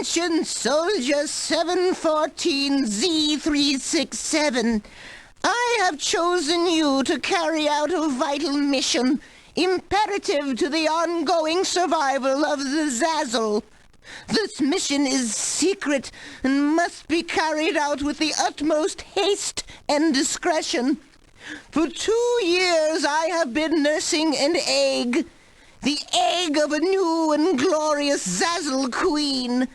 Attention, Soldier 714Z367. I have chosen you to carry out a vital mission, imperative to the ongoing survival of the Zazzle. This mission is secret and must be carried out with the utmost haste and discretion. For 2 years I have been nursing an egg. The egg of a new and glorious Zazzle Queen.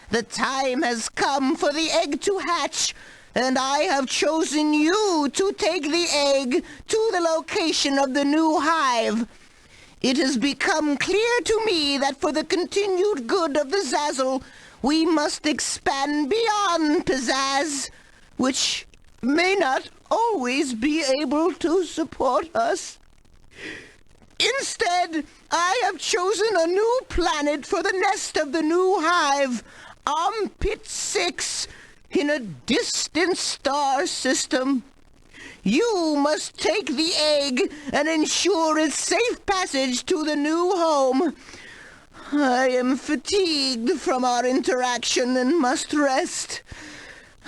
The time has come for the egg to hatch, and I have chosen you to take the egg to the location of the new hive. It has become clear to me that for the continued good of the Zazzle, we must expand beyond pizzazz, which may not always be able to support us. Instead, I have chosen a new planet for the nest of the new hive, Pit 6, in a distant star system. You must take the egg and ensure its safe passage to the new home. I am fatigued from our interaction and must rest.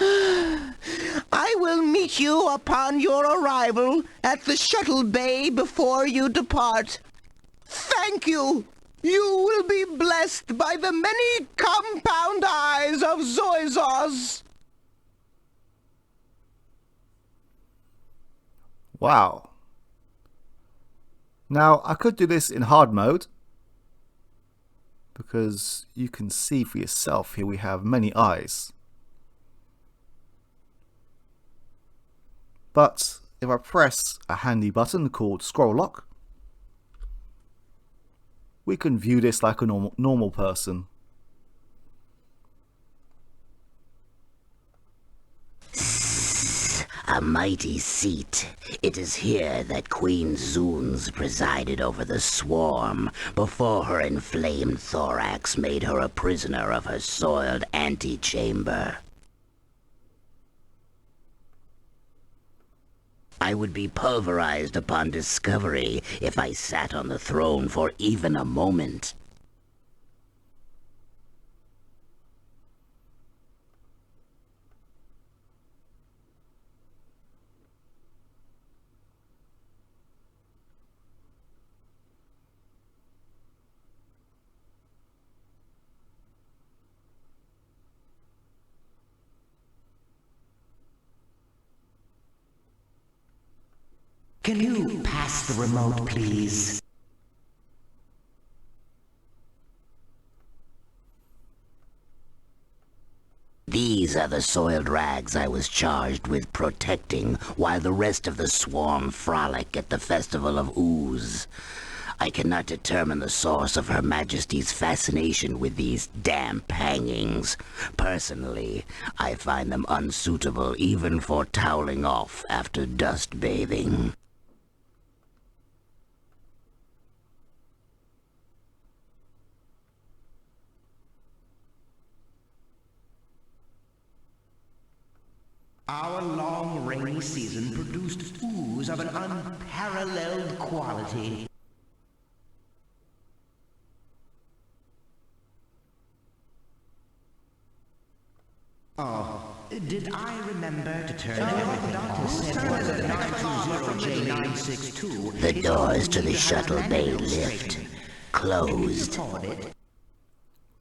I will meet you upon your arrival at the shuttle bay before you depart. Thank you. You will be blessed by the many compound eyes of Zoizos. Wow. Now, I could do this in hard mode, because you can see for yourself here we have many eyes. But if I press a handy button called scroll lock, we can view this like a normal person. A mighty seat. It is here that Queen Zunes presided over the swarm before her inflamed thorax made her a prisoner of her soiled antechamber. I would be pulverized upon discovery if I sat on the throne for even a moment. Can you pass the remote, please? These are the soiled rags I was charged with protecting while the rest of the swarm frolic at the Festival of Ooze. I cannot determine the source of Her Majesty's fascination with these damp hangings. Personally, I find them unsuitable even for toweling off after dust bathing. Our long rainy season produced ooze of an unparalleled quality. Oh, did I remember to turn everything off? The doors to the shuttle bay lift. Closed.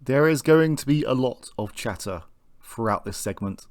There is going to be a lot of chatter throughout this segment.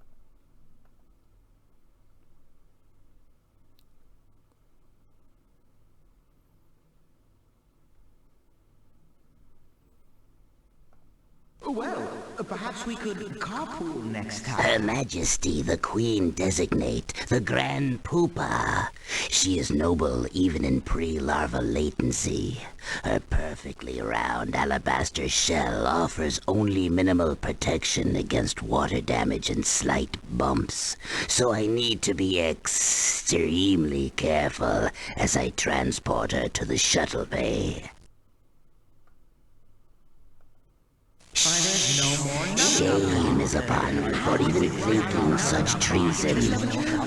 Well, perhaps we could carpool next time. Her Majesty, the Queen Designate, the Grand Poopa. She is noble even in pre-larva latency. Her perfectly round alabaster shell offers only minimal protection against water damage and slight bumps, so I need to be extremely careful as I transport her to the shuttle bay. There's no more Shame is upon me for even thinking such treason.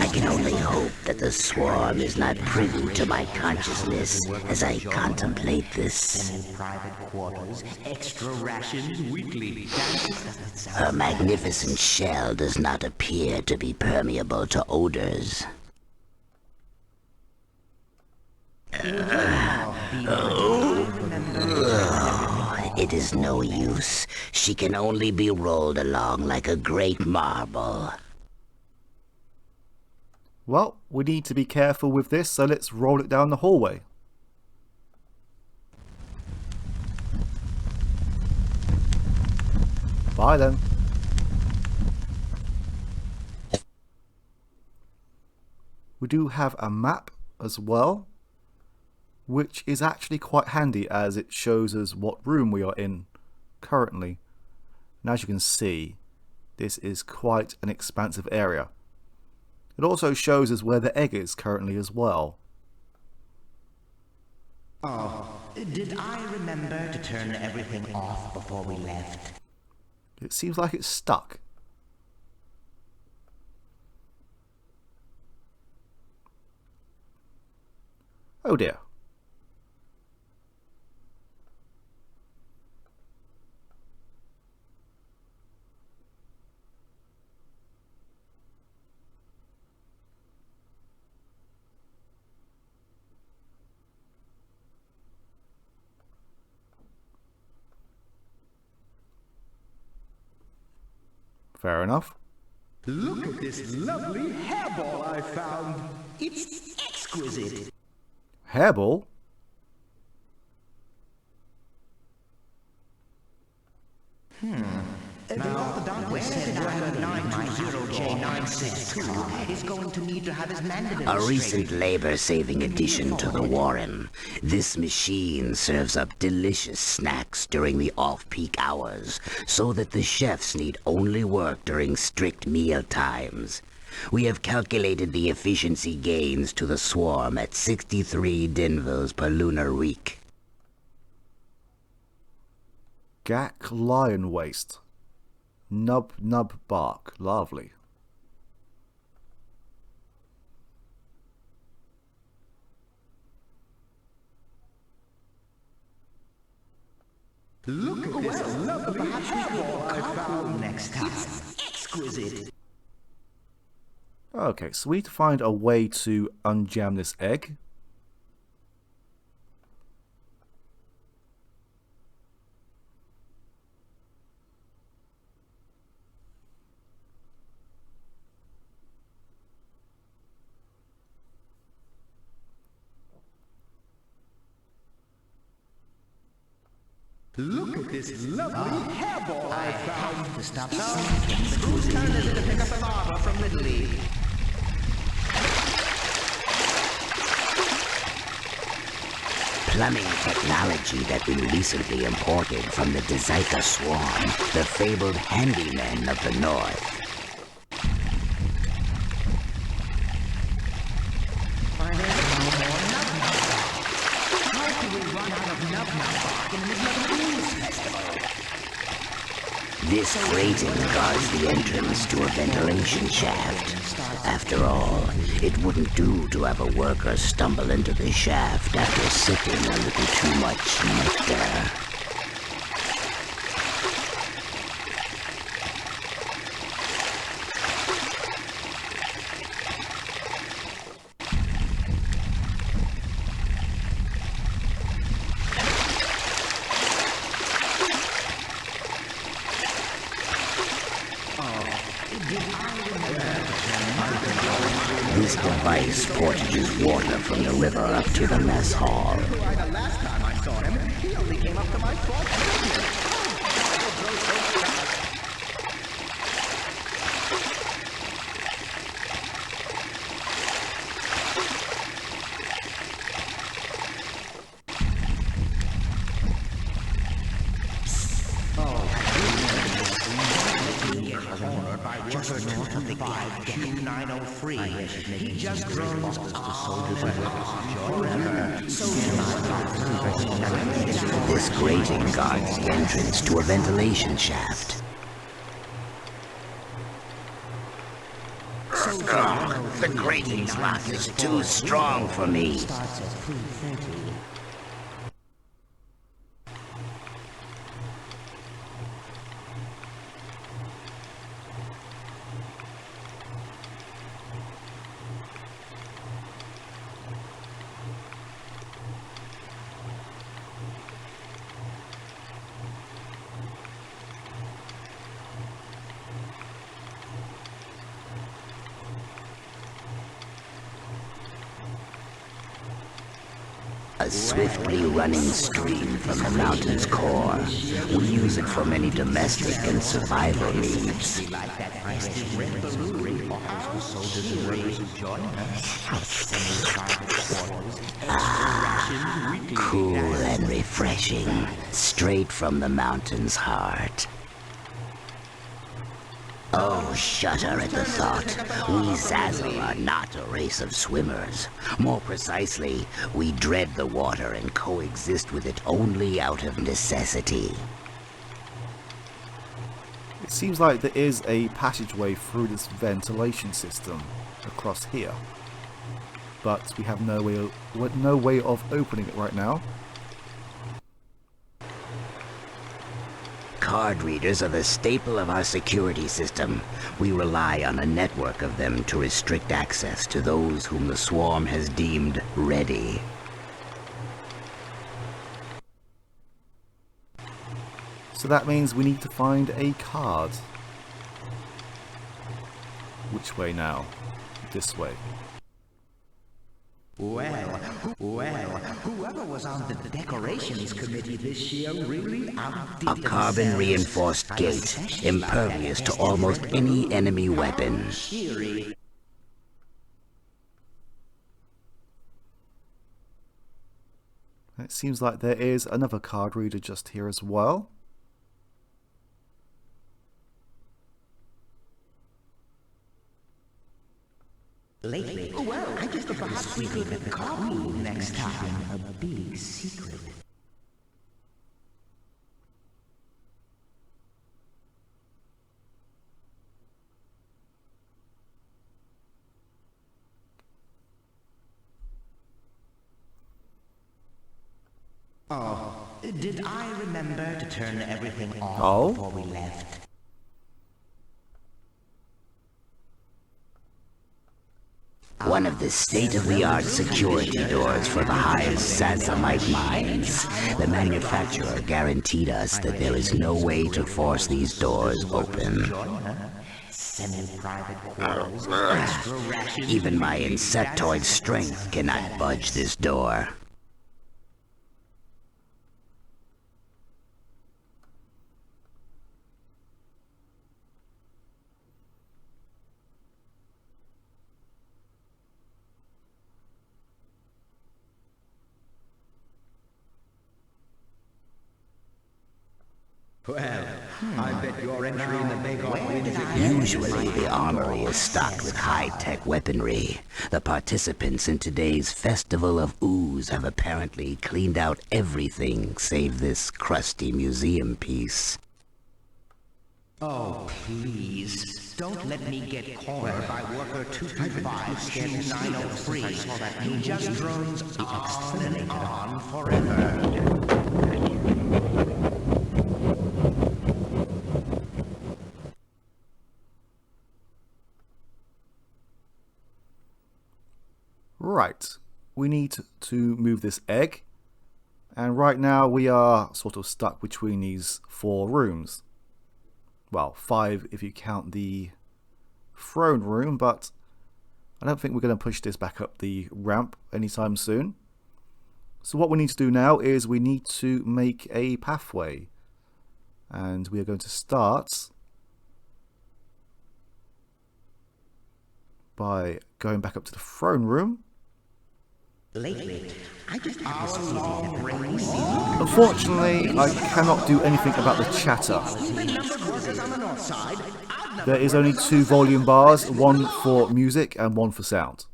I can only hope that the swarm is not privy to my consciousness as I contemplate this. In private quarters, extra rations weekly. Her magnificent shell does not appear to be permeable to odors. It is no use. She can only be rolled along like a great marble. Well, we need to be careful with this, so let's roll it down the hallway. Bye then. We do have a map as well, which is actually quite handy as it shows us what room we are in currently. And as you can see, this is quite an expansive area. It also shows us where the egg is currently as well. Did I remember to turn everything off before we left? It seems like it's stuck. Oh dear. Fair enough. Look at this lovely hairball I found. It's exquisite. Hairball? The orthodontist said Worker 920J962 is going to need to have his mandible A recent labor-saving addition to the Warren. This machine serves up delicious snacks during the off-peak hours, so that the chefs need only work during strict meal times. We have calculated the efficiency gains to the swarm at 63 Denvils per lunar week. Gak lion waste. Nub bark. Lovely. Look at this lovely hairball I found next time. It's exquisite. Okay, so we need to find a way to unjam this egg. Look at this lovely hairball I found. To stop whose turn is it to pick up a larva from Little League? Plumbing technology that we recently imported from the Dzaika swarm, the fabled handymen of the north. Why, there's no more nub-nub bark. How could we run out of nub-nub bark in the middle of a blues festival? This grating guards the entrance to a ventilation shaft. After all, it wouldn't do to have a worker stumble into the shaft after sipping a little too much nectar. This device portages water from the river up to the mess hall. Why, the last time I saw him, he only came up to my front door. Just north of the gap, Q903. He just drones This grating guards the entrance to a ventilation shaft. The gratings lock is too strong for me. Starts at 3:30. A swiftly running stream from the mountain's core. We use it for many domestic and survival needs. Cool and refreshing, straight from the mountain's heart. Oh, shudder at the thought. We Zazzle are not a race of swimmers. More precisely, we dread the water and coexist with it only out of necessity. It seems like there is a passageway through this ventilation system across here, but we have no way of opening it right now. Card readers are the staple of our security system. We rely on a network of them to restrict access to those whom the swarm has deemed ready. So that means we need to find a card. Which way now? This way. Well, whoever was on the decorations committee this year really outdid A carbon-reinforced gate, impervious to almost any enemy weapon. It seems like there is another card reader just here as well. Lately, I just perhaps we could copy next time a big secret. Oh, did I remember to turn everything off before we left? One of the state-of-the-art security doors for the highest Sazamite mines. The manufacturer guaranteed us that there is no way to force these doors open. Semi-private quarters, extra rations. Even my insectoid strength cannot budge this door. Well, I bet your entry in the bake-off is Usually, the armory is stocked with high-tech weaponry. The participants in today's Festival of Ooze have apparently cleaned out everything save this crusty museum piece. Oh, please. Don't let me get cornered by worker 225 schedule 903. He just drones on and on forever. Right, we need to move this egg, and right now we are sort of stuck between these 4 rooms. Well, 5 if you count the throne room, but I don't think we're going to push this back up the ramp anytime soon. So what we need to do now is we need to make a pathway, and we are going to start by going back up to the throne room. Lately, I just long range. Unfortunately, I cannot do anything about the chatter. There is only 2 volume bars, one for music and one for sound.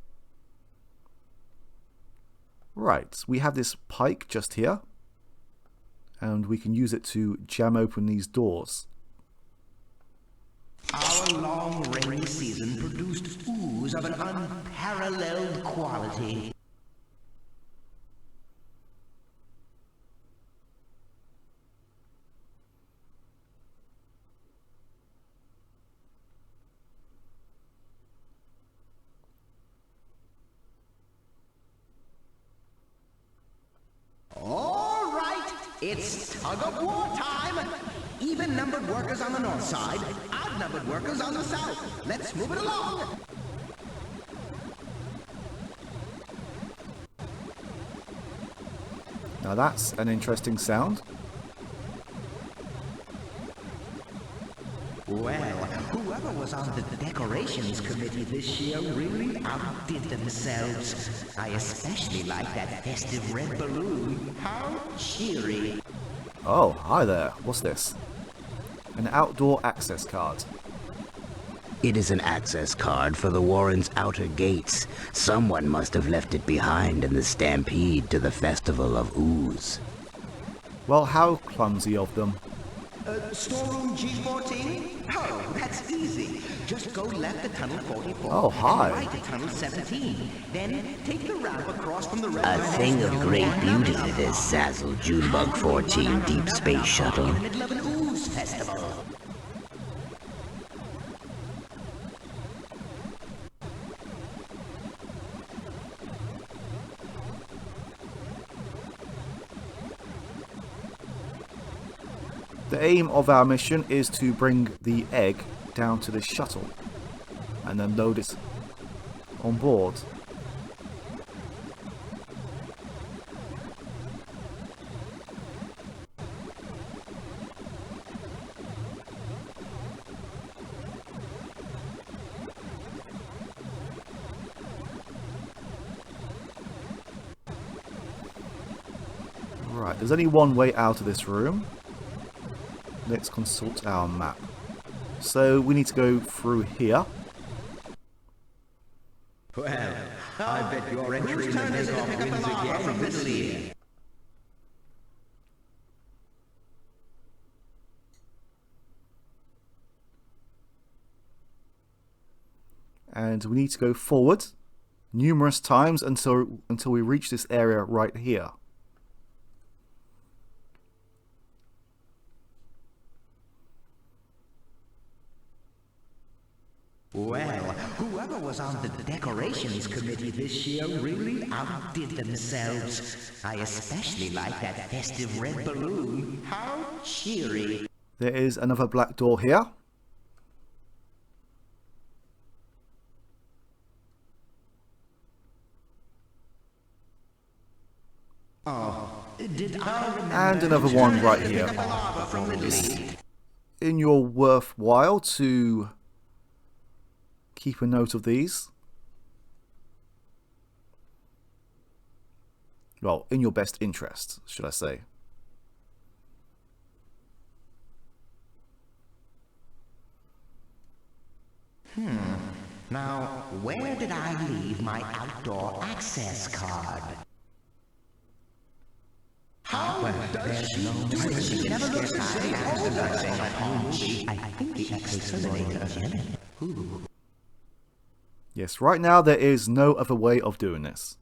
Right, we have this pike just here, and we can use it to jam open these doors. Our long rainy season produced ooze of an unparalleled quality. All right, it's tug-of-war time. Even-numbered workers on the north side, odd-numbered workers on the south. Let's move it along. Now that's an interesting sound. Well, whoever was on the decorations committee this year really outdid themselves. I especially like that festive red balloon. How cheery. Oh, hi there. What's this? An outdoor access card. It is an access card for the Warren's outer gates. Someone must have left it behind in the stampede to the Festival of Ooze. Well, how clumsy of them. Storeroom G14? Oh, that's easy. Just go left at tunnel 44. Oh, hi. And right at tunnel 17. Then take the ramp across from the red. A thing of great beauty, this Zazzle Junebug 14 Deep Space Shuttle. In the middle of an ooze festival. The aim of our mission is to bring the egg down to the shuttle and then load it on board. Right, there's only one way out of this room. Let's consult our map. So we need to go through here. Well, I bet you're entering the takeoff wins again this year. And we need to go forward numerous times until we reach this area right here. Well, whoever was on the decorations committee this year really outdid themselves. I especially like that festive red balloon. How cheery. There is another black door here. Did I remember And another one right here. from the lead? In your worthwhile to keep a note of these. Well, in your best interest, should I say. Now, where did I leave my outdoor access card? How does she do it? She never looks the same. I think the accelerator. Yes, right now there is no other way of doing this.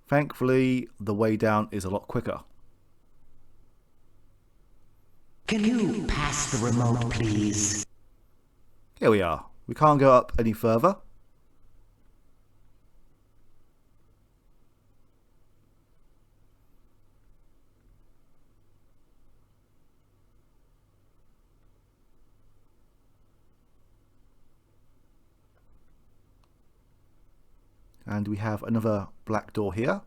Thankfully, the way down is a lot quicker. Can you pass the remote, please? Here we are. We can't go up any further. And we have another black door here.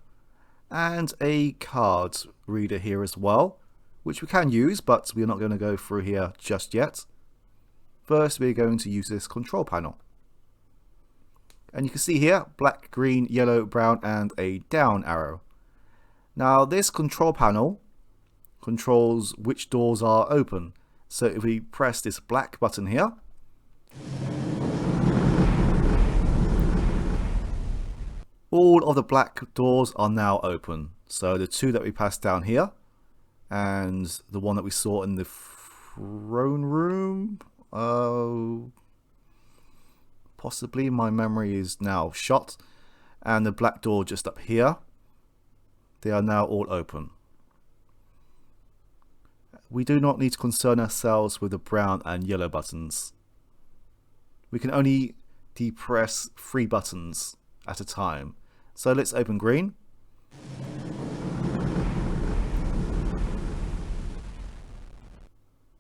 And a card reader here as well, which we can use, but we're not going to go through here just yet. First, we're going to use this control panel. And you can see here, black, green, yellow, brown, and a down arrow. Now, this control panel controls which doors are open. So if we press this black button here, all of the black doors are now open. So the two that we passed down here, and the one that we saw in the throne room, Possibly my memory is now shot. And the black door just up here. They are now all open. We do not need to concern ourselves with the brown and yellow buttons. We can only depress 3 buttons at a time. So let's open green.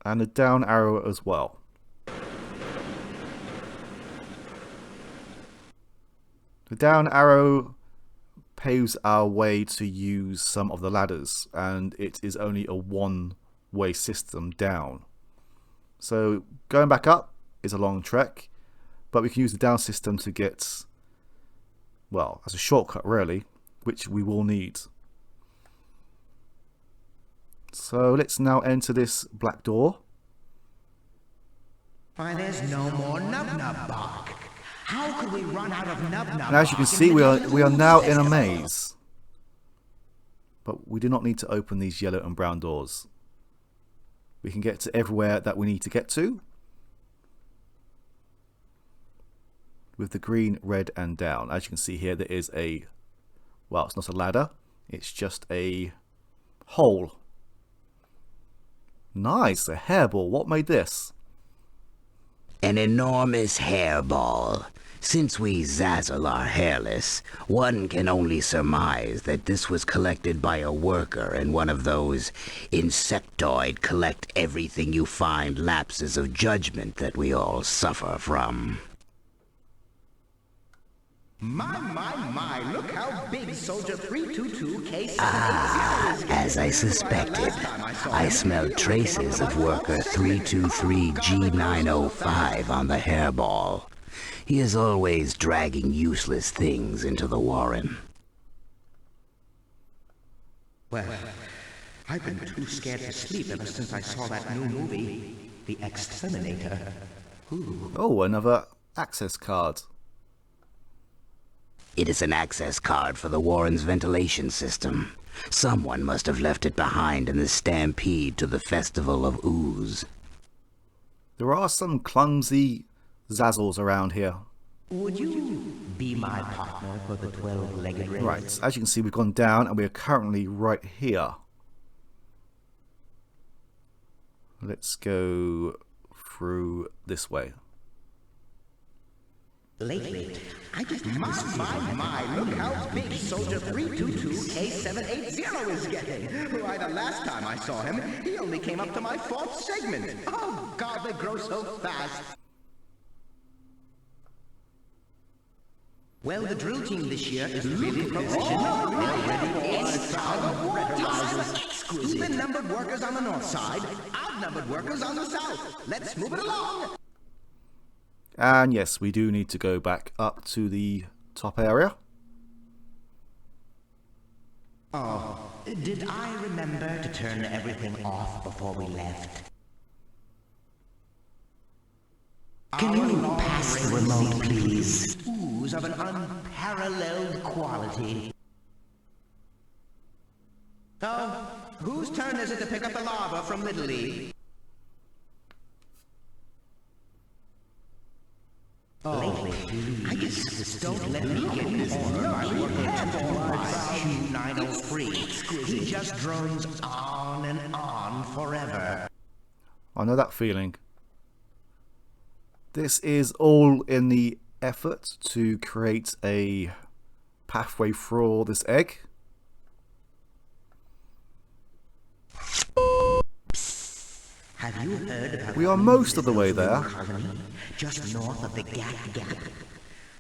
And the down arrow as well. The down arrow paves our way to use some of the ladders, and it is only a one-way system down. So going back up is a long trek, but we can use the down system to get, well, as a shortcut really, which we will need. So let's now enter this black door. Why, there's no more nub-nub bark. How could we run out of nub-nub bark? And as you can see, we are now in a maze. But we do not need to open these yellow and brown doors. We can get to everywhere that we need to get to with the green, red and down. As you can see here, there is a, well, it's not a ladder, it's just a hole. Nice, a hairball. What made this? An enormous hairball. Since we Zazzle are hairless, one can only surmise that this was collected by a worker in one of those insectoid collect everything you find lapses of judgment that we all suffer from. My, look how big Soldier 322K780 is. As I suspected, I smelled traces of worker 323G905 on the hairball. He is always dragging useless things into the warren. Well, I've been too scared to sleep ever since I saw that new movie, The Exterminator. Ooh. Oh, another access card. It is an access card for the Warren's ventilation system. Someone must have left it behind in the stampede to the Festival of Ooze. There are some clumsy Zazzles around here. Would you be my partner for the 12-legged race? Right, as you can see, we've gone down and we are currently right here. Let's go through this way. Lately, I just my, look how big Soldier 322K780 is getting. Why, the last time I saw him, he only came up to my 4th segment. Oh, God, they grow so fast. Well, the drill team this year is really professional. Even numbered workers on the north side, odd-numbered workers on the south. Let's move it along. And yes, we do need to go back up to the top area. Oh, did I remember to turn everything off before we left? Can you pass the remote, please? Ooze of an unparalleled quality. Oh, whose turn is it to pick up the lava from Little League? Lately, I just don't let me get cornered by Q903. He just drones on and on forever. I know that feeling. This is all in the effort to create a pathway for this egg. Have you heard about We are most of the way there. colony just north of the Gap Gap?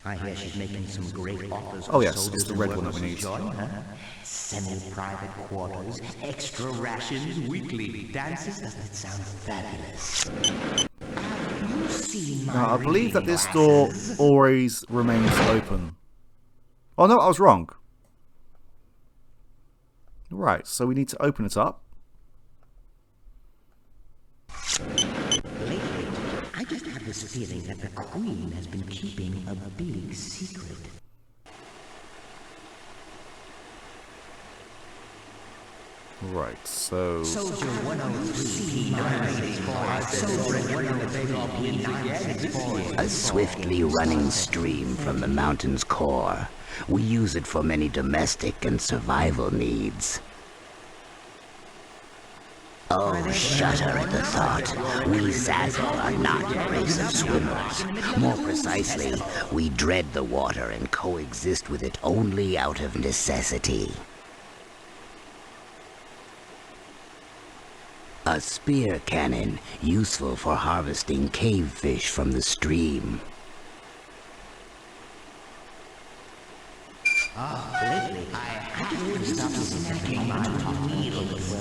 I hear she's making some great offers. Oh for yes, soldiers it's the and red one that workers we who need. join her. Semi-private quarters, extra rations, weekly dances. Doesn't it sound fabulous? Have you seen my Now, I believe that reading this door glasses? always remains open. Oh no, I was wrong. Right, so we need to open it up. Lately, I just have this feeling that the Queen has been keeping a big secret. Right, so Soldier 103 P964. Soldier 103 P964. A swiftly running stream from the mountain's core. We use it for many domestic and survival needs. Oh, shudder at the thought. We Zazzle are not a race of swimmers. More precisely, we dread the water and coexist with it only out of necessity. A spear cannon, useful for harvesting cave fish from the stream. Lately, I have to stop snacking my needles.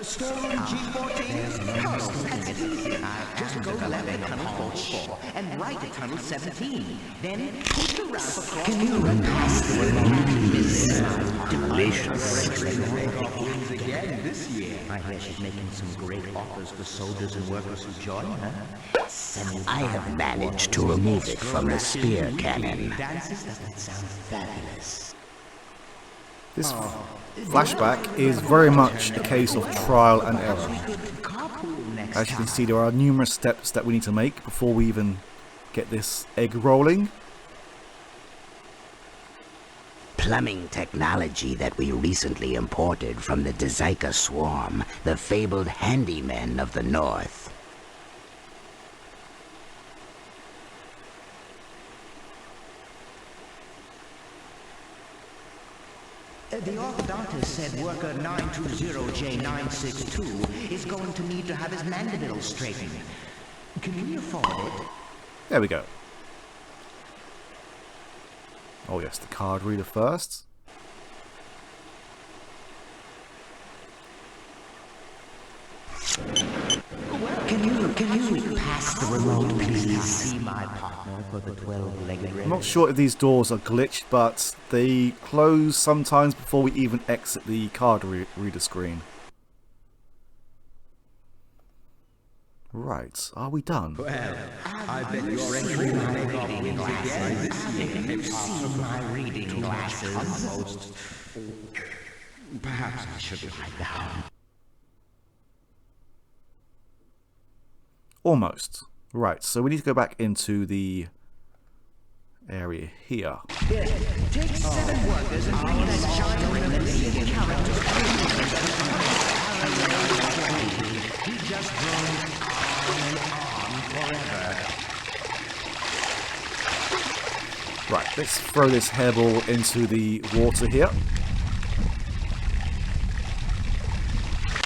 Storeroom G14? Oh, that's easy. Just go left at tunnel 44 and right at tunnel 17. Then push around for Can you run past the delicious? again this year. I hear she's making some great offers for soldiers and workers who join her. I have managed to remove it from the spear cannon. Dances doesn't sound fabulous. this flashback is very much a case of trial and error. As you can see, there are numerous steps that we need to make before we even get this egg rolling. Plumbing technology that we recently imported from the Dzaika swarm, the fabled handymen of the north. The orthodontist said worker 920J962 is going to need to have his mandibles straightened. Can we afford it? There we go. Oh yes, the card reader first. Can you pass the remote, please? Be my partner for the 12-legged race. I'm not sure if these doors are glitched, but they close sometimes before we even exit the card reader screen. Right, are we done? I bet you're entering my reading glasses. Have you seen my reading glasses? Perhaps I should lie down. Almost. Right, so we need to go back into the area here. Take 7 workers and bring in a giant Olympian character. He just drones on and on forever. Right, let's throw this hairball into the water here.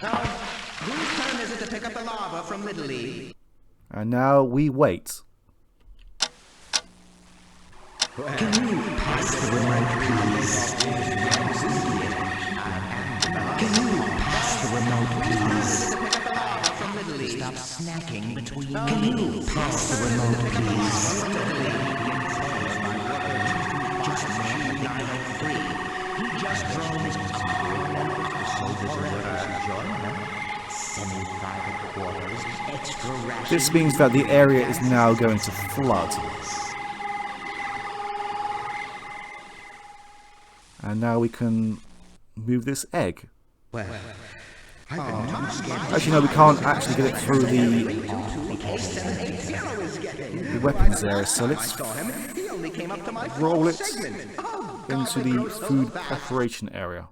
Now, whose turn is it to pick up the lava from Little League? And now we wait. Can you pass the remote, please? Can you pass the remote, please? Stop snacking between Can you pass the remote, please? just 903. He just drones soldiers and workers who join them. Semi-private quarters, extra rations. This means that the area is now going to flood. And now we can move this egg. Well, I've been too scared. Actually, no, we can't actually get it through the weapons area, so let's He only came up to my roll it segment. into the food preparation area.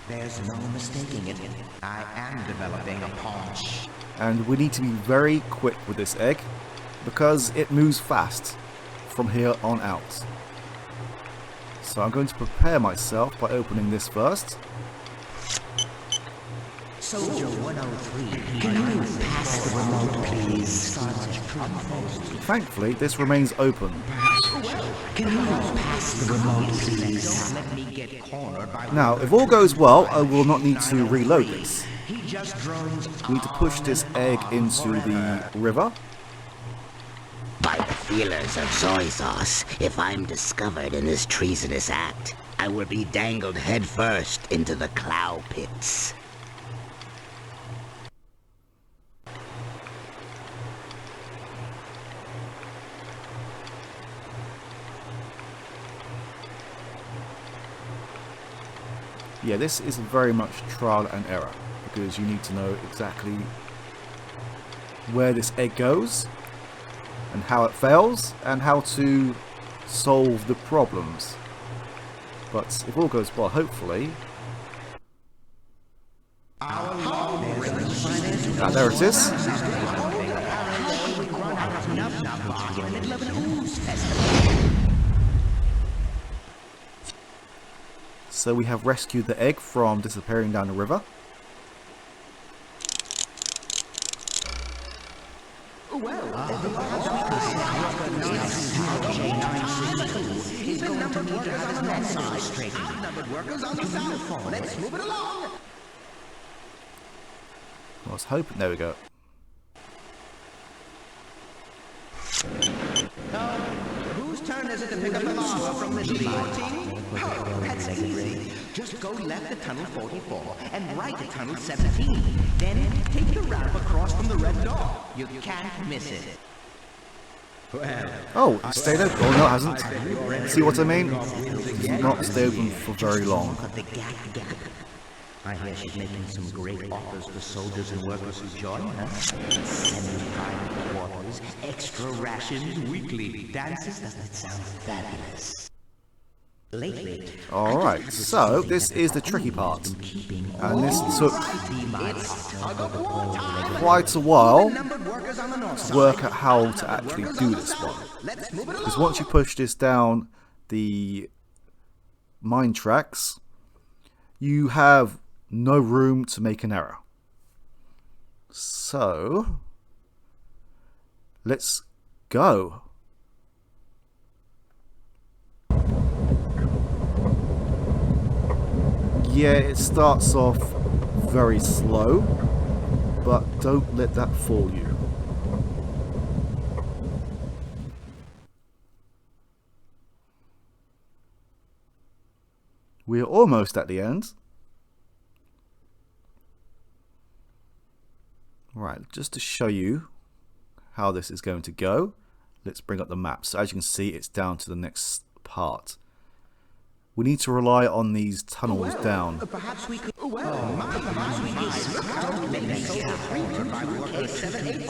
There's no mistaking it. I am developing a paunch. And we need to be very quick with this egg, because it moves fast from here on out. So I'm going to prepare myself by opening this first. Soldier 103. Can you pass the remote, please? Thankfully, this remains open. Well, Can you pass the remote, please? Don't let me get cornered by... Now, if all goes well, I will not need to reload this. He just drones... We need to push this egg into the river. By the feelers of soy sauce, if I'm discovered in this treasonous act, I will be dangled headfirst into the clow pits. Yeah, this is very much trial and error, because you need to know exactly where this egg goes, and how it fails, and how to solve the problems. But if all goes well, hopefully... Ah, there it is. So we have rescued the egg from disappearing down the river. He's been numbered workers on the north side. Outnumbered workers on the south. Let's move it along. I was hoping... There we go. Whose turn is it to pick up the score from the G14? Oh, that's easy. Just go left to tunnel 44 and right to tunnel 17. Then take the ramp across from the red door. You can't miss it. Oh, it stayed open. Oh, no, it hasn't. See what I mean? It's not stayed open for very long. I hear she's making some great offers for soldiers and workers who join her. Semi-private quarters, extra rations weekly, dances. Doesn't it sound fabulous? Lately, Alright, so this is the tricky part. And this took quite a while to work out how to actually do this one. Because once you push this down the mine tracks, you have no room to make an error. So, let's go. Yeah, it starts off very slow, but don't let that fool you. We're almost at the end. Right, just to show you how this is going to go, let's bring up the map. So as you can see, it's down to the next part. We need to rely on these tunnels down. perhaps we could... perhaps we could... Don't let me get cornered by worker 780.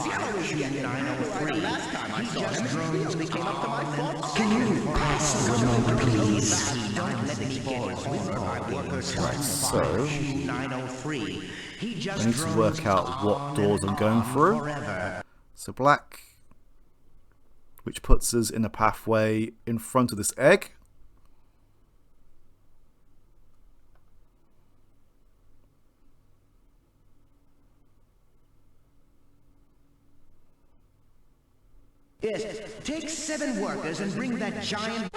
Last time I saw him, drones they came up to my foot. Can you pass the remote, please? Don't let me get cornered by worker 780. I need to work out what doors I'm going through. So black, which puts us in a pathway in front of this egg. Yes, take 7 workers and bring that giant...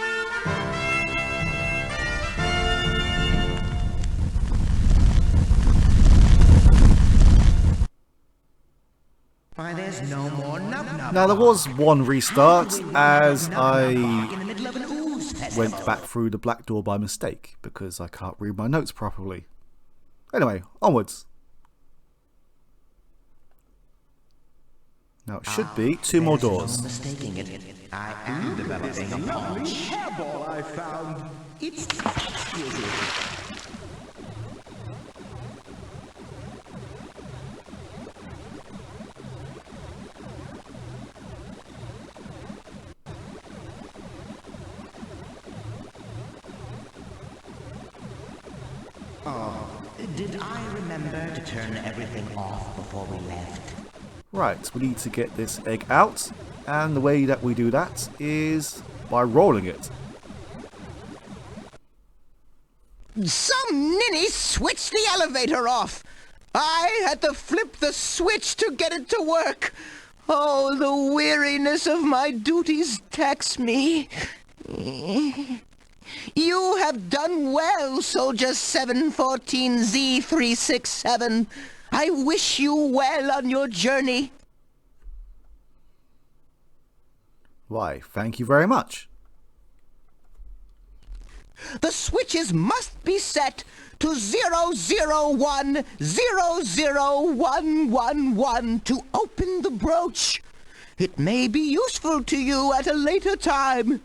Why, there's no more nub-nub. Now there was one restart as I went back through the black door by mistake because I can't read my notes properly. Anyway, onwards. Now it should be 2 more doors. Mistaking it. I am developing a lovely hairball I found. It's exquisite. Oh, did I remember to turn everything off before we left? Right, we need to get this egg out, and the way that we do that is by rolling it. Some ninny switched the elevator off. I had to flip the switch to get it to work. Oh, the weariness of my duties tax me. You have done well, Soldier 714Z367. I wish you well on your journey. Why, thank you very much. The switches must be set to 001-00111 to open the brooch. It may be useful to you at a later time.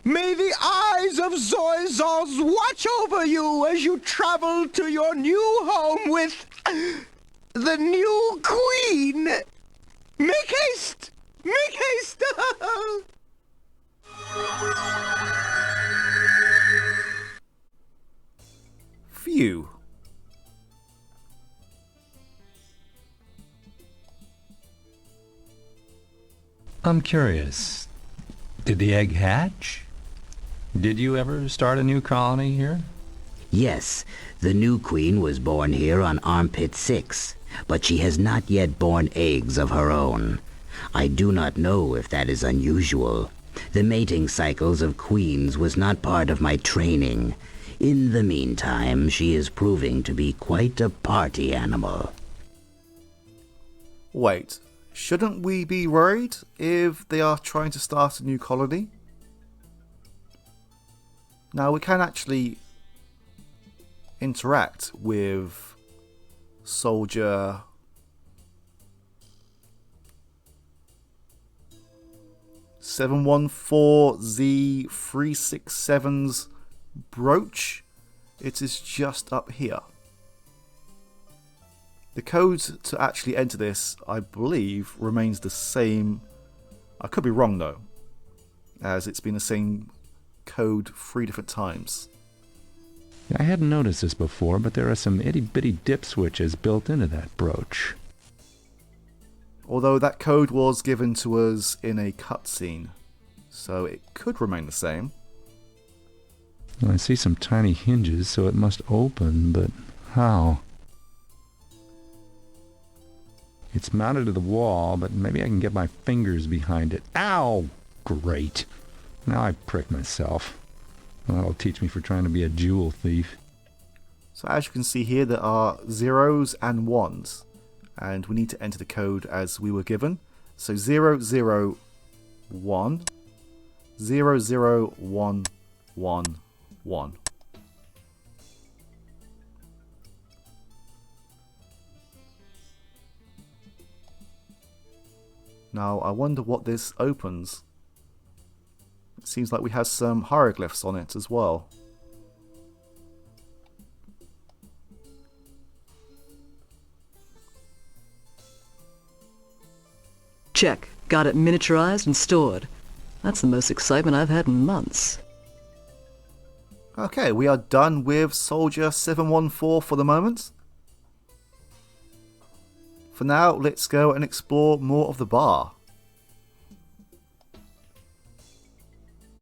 May the eyes of Zoizos watch over you as you travel to your new home with the new queen. Make haste! Make haste! Phew. I'm curious. Did the egg hatch? Did you ever start a new colony here? Yes, the new queen was born here on Armpit 6, but she has not yet borne eggs of her own. I do not know if that is unusual. The mating cycles of queens was not part of my training. In the meantime, she is proving to be quite a party animal. Wait, shouldn't we be worried if they are trying to start a new colony? Now, we can actually interact with Soldier 714Z367's brooch. It is just up here. The code to actually enter this, I believe, remains the same. I could be wrong though, as it's been the same code 3 different times. I hadn't noticed this before, but there are some itty-bitty dip switches built into that brooch. Although that code was given to us in a cutscene, so it could remain the same. I see some tiny hinges, so it must open, but how? It's mounted to the wall, but maybe I can get my fingers behind it. Ow! Great. Now I prick myself. Well, that'll teach me for trying to be a jewel thief. So as you can see here, there are zeros and ones, and we need to enter the code as we were given. So 001 00111. Now I wonder what this opens. It seems like we have some hieroglyphs on it as well. Check. Got it miniaturized and stored. That's the most excitement I've had in months. Okay, we are done with Soldier 714 for the moment. For now, let's go and explore more of the bar.